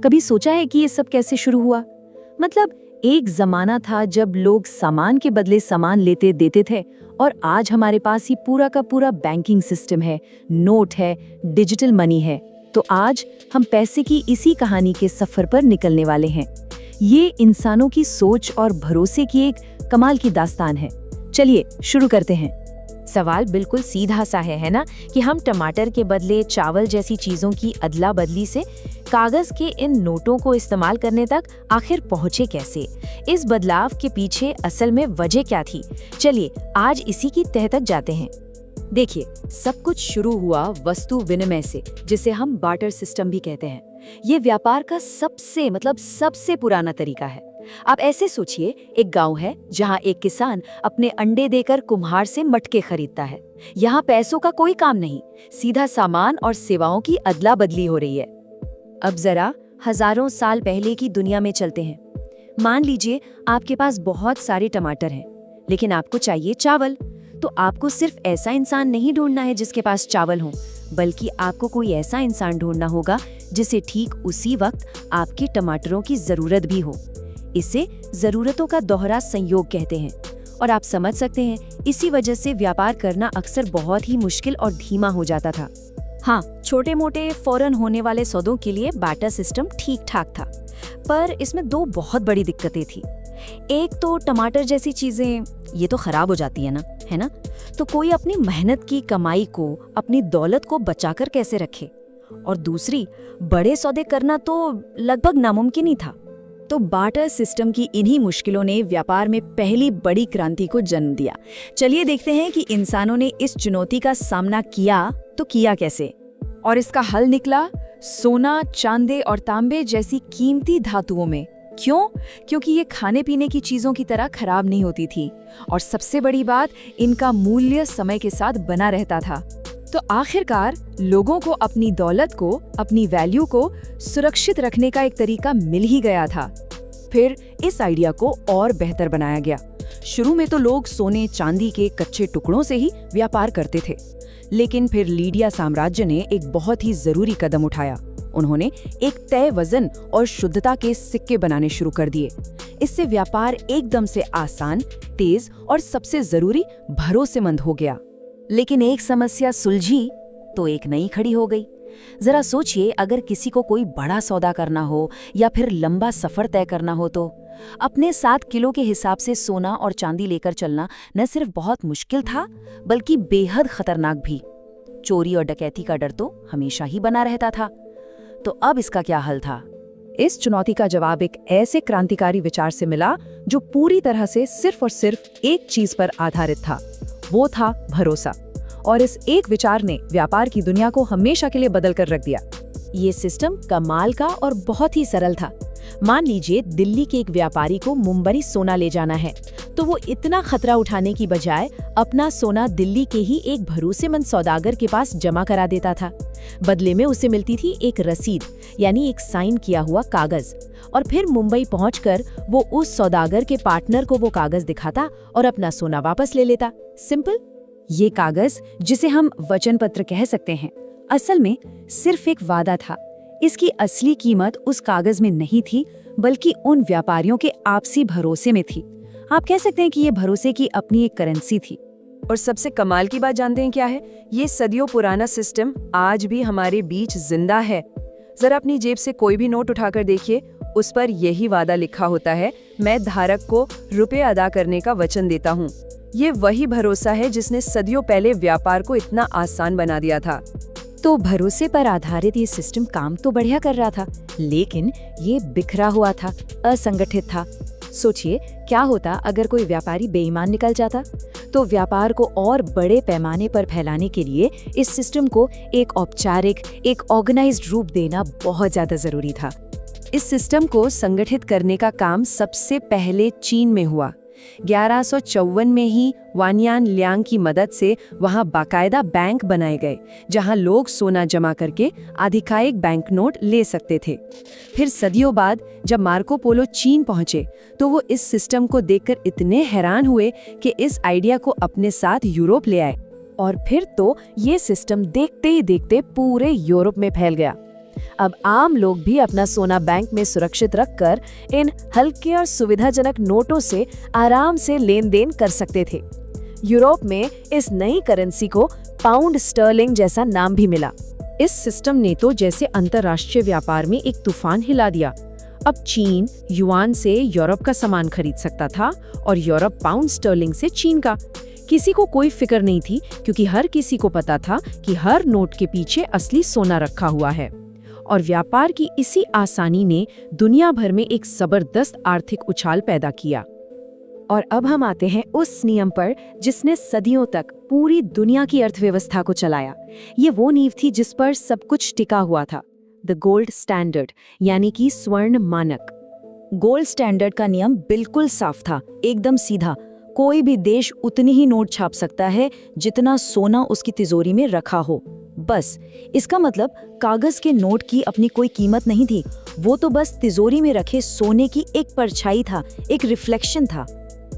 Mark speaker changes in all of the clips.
Speaker 1: कभी सोचा है कि ये सब कैसे शुरू हुआ? मतलब एक जमाना था जब लोग सामान के बदले सामान लेते देते थे, और आज हमारे पास ही पूरा का पूरा बैंकिंग सिस्टम है, नोट है, डिजिटल मनी है। तो आज हम पैसे की इसी कहानी के सफर पर निकलने वाले हैं। ये इंसानों की सोच और भरोसे की एक कमाल की दास्तान है। चलिए शुरू करते हैं।
Speaker 2: सवाल बिल्कुल सीधा सा है ना, कि हम टमाटर के बदले चावल जैसी चीजों की अदला बदली से कागज के इन नोटों को इस्तेमाल करने तक आखिर पहुंचे कैसे? इस बदलाव के पीछे असल में वजह क्या थी? चलिए आज इसी की तह तक जाते हैं।
Speaker 1: देखिए, सब कुछ शुरू हुआ वस्तु विनिमय से, जिसे हम बार्टर सिस्टम भी कहते हैं। ये व्यापार का सबसे पुराना तरीका है। आप ऐसे सोचिए, एक गांव है जहां एक किसान अपने अंडे देकर कुम्हार से मटके खरीदता है। यहाँ पैसों का कोई काम नहीं, सीधा सामान और सेवाओं की अदला बदली हो रही है। अब जरा हजारों साल पहले की दुनिया में चलते हैं। मान लीजिए आपके पास बहुत सारे टमाटर हैं, लेकिन आपको चाहिए चावल। तो आपको सिर्फ ऐसा इंसान नहीं ढूंढना है जिसके पास चावल हो, बल्कि आपको कोई ऐसा इंसान ढूंढना होगा जिसे ठीक उसी वक्त आपके टमाटरों की जरूरत भी हो। इसे जरूरतों का दोहरा संयोग कहते हैं। और आप समझ सकते हैं, इसी वजह से व्यापार करना अक्सर बहुत ही मुश्किल और धीमा हो जाता था। हाँ, छोटे मोटे फौरन होने वाले सौदों के लिए बार्टर सिस्टम ठीक ठाक था, पर इसमें दो बहुत बड़ी दिक्कतें थी। एक तो टमाटर जैसी चीजें ये तो खराब हो जाती है ना? तो कोई अपनी मेहनत की कमाई को, अपनी दौलत को बचाकर कैसे रखे? और दूसरी, बड़े सौदे करना तो लगभग नामुमकिन ही था। तो बार्टर सिस्टम की इन्हीं मुश्किलों ने व्यापार में पहली बड़ी क्रांति को जन्म दिया। चलिए देखते हैं कि इंसानों ने इस चुनौती का सामना किया तो किया कैसे। और इसका हल निकला सोना, चांदी और तांबे जैसी कीमती धातुओं में। क्यों? क्योंकि ये खाने पीने की चीजों की तरह खराब नहीं होती थी, और सबसे बड़ी बात, इनका मूल्य समय के साथ बना रहता था। तो आखिरकार लोगों को अपनी दौलत को, अपनी वैल्यू को सुरक्षित रखने का एक तरीका मिल ही गया था। फिर इस आइडिया को और बेहतर बनाया गया। शुरू में तो लोग सोने चांदी के कच्चे टुकड़ों से ही व्यापार करते थे, लेकिन फिर लीडिया साम्राज्य ने एक बहुत ही जरूरी कदम उठाया। उन्होंने एक तय वजन और शुद्धता के सिक्के बनाने शुरू कर दिए। इससे व्यापार एकदम से आसान, तेज और सबसे जरूरी भरोसेमंद हो गया। लेकिन एक समस्या सुलझी तो एक नई खड़ी हो गई। जरा सोचिए, अगर किसी को कोई बड़ा सौदा करना हो या फिर लंबा सफर तय करना हो, तो अपने 7 किलो के हिसाब से सोना और चांदी लेकर चलना न सिर्फ बहुत मुश्किल था, बल्कि बेहद खतरनाक भी। चोरी और डकैती का डर तो हमेशा ही बना रहता था। तो अब इसका क्या हल था? इस चुनौती का जवाब एक ऐसे क्रांतिकारी विचार से मिला जो पूरी तरह से सिर्फ और सिर्फ एक चीज पर आधारित था। वो था भरोसा। और इस एक विचार ने व्यापार की दुनिया को हमेशा के लिए बदल कर रख दिया। ये सिस्टम कमाल का और बहुत ही सरल था। मान लीजिए दिल्ली के एक व्यापारी को मुंबई सोना ले जाना है, तो वो इतना खतरा उठाने की बजाय अपना सोना दिल्ली के ही एक भरोसेमंद सौदागर के पास जमा करा देता था। बदले में उसे मिलती थी एक रसीद, यानी एक साइन किया हुआ कागज। और फिर मुंबई पहुंचकर वो उस सौदागर के पार्टनर को वो कागज दिखाता और अपना सोना वापस ले लेता। सिंपल। ये कागज, जिसे हम वचन पत्र कह सकते हैं, असल में सिर्फ एक वादा था। इसकी असली कीमत उस कागज में नहीं थी, बल्कि उन व्यापारियों के आपसी भरोसे में थी। आप कह सकते हैं कि ये भरोसे की अपनी एक करेंसी थी। और सबसे कमाल की बात जानते हैं क्या है? ये सदियों पुराना सिस्टम आज भी हमारे बीच जिंदा है। जरा अपनी जेब से कोई भी नोट उठाकर देखिए, उस पर यही वादा लिखा होता है, मैं धारक को रुपए अदा करने का वचन देता हूँ। ये वही भरोसा है जिसने सदियों पहले व्यापार को इतना आसान बना दिया था। तो भरोसे पर आधारित ये सिस्टम काम तो बढ़िया कर रहा था, लेकिन ये बिखरा हुआ था, असंगठित था। सोचिए, क्या होता अगर कोई व्यापारी बेईमान निकल जाता? तो व्यापार को और बड़े पैमाने पर फैलाने के लिए इस सिस्टम को एक औपचारिक, एक ऑर्गेनाइज्ड रूप देना बहुत ज्यादा जरूरी था। इस सिस्टम को संगठित करने का काम सबसे पहले चीन में हुआ। 1154 में ही वानियान लियांग की मदद से वहां बाकायदा बैंक बनाए गए, जहां लोग सोना जमा करके आधिकारिक बैंक नोट ले सकते थे। फिर सदियों बाद जब मार्को पोलो चीन पहुंचे, तो वो इस सिस्टम को देखकर इतने हैरान हुए कि इस आइडिया को अपने साथ यूरोप ले आए। और फिर तो ये सिस्टम देखते ही देखते पूरे यूरोप में फैल गया।
Speaker 2: अब आम लोग भी अपना सोना बैंक में सुरक्षित रखकर इन हल्के और सुविधाजनक नोटों से आराम से लेन देन कर सकते थे। यूरोप में इस नई करेंसी को पाउंड स्टर्लिंग जैसा नाम भी मिला। इस सिस्टम ने तो जैसे अंतर्राष्ट्रीय व्यापार में एक तूफान हिला दिया। अब चीन युआन से यूरोप का सामान खरीद सकता था और यूरोप पाउंड स्टर्लिंग से चीन का। किसी को कोई फिक्र नहीं थी, क्योंकि हर किसी को पता था कि हर नोट के पीछे असली सोना रखा हुआ है। और व्यापार की इसी आसानी ने दुनिया भर में एक जबरदस्त आर्थिक उछाल पैदा किया। और अब हम आते हैं उस नियम पर जिसने सदियों तक पूरी दुनिया की अर्थव्यवस्था को चलाया। ये वो नींव थी जिस पर सब कुछ टिका हुआ था, द गोल्ड स्टैंडर्ड, यानी कि स्वर्ण मानक।
Speaker 1: गोल्ड स्टैंडर्ड का नियम बिल्कुल साफ था, एकदम सीधा। कोई भी देश उतनी ही नोट छाप सकता है जितना सोना उसकी तिजोरी में रखा हो। बस, इसका मतलब कागज के नोट की अपनी कोई कीमत नहीं थी, वो तो बस तिजोरी में रखे सोने की एक परछाई था, एक रिफ्लेक्शन था।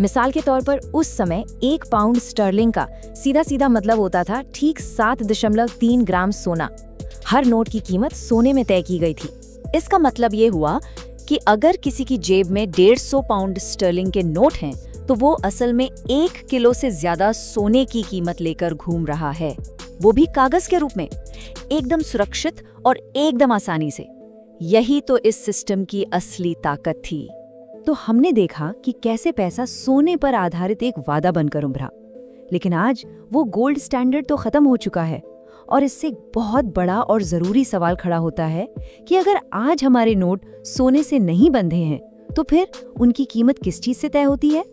Speaker 1: मिसाल के तौर पर उस समय 1 पाउंड स्टर्लिंग का सीधा सीधा मतलब होता था ठीक 7.3 ग्राम सोना। हर नोट की कीमत सोने में तय की गई थी। इसका मतलब ये हुआ कि अगर किसी की जेब में 150 पाउंड स्टर्लिंग के नोट हैं, तो वो असल में 1 किलो से ज्यादा सोने की कीमत लेकर घूम रहा है, वो भी कागज के रूप में, एकदम सुरक्षित और एकदम आसानी से। यही तो इस सिस्टम की असली ताकत थी। तो हमने देखा कि कैसे पैसा सोने पर आधारित एक वादा बनकर उभरा। लेकिन आज वो गोल्ड स्टैंडर्ड तो खत्म हो चुका है, और इससे एक बहुत बड़ा और जरूरी सवाल खड़ा होता है कि अगर आज हमारे नोट सोने से नहीं बंधे हैं, तो फिर उनकी कीमत किस चीज से तय होती है?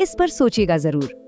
Speaker 1: इस पर सोचिएगा जरूर।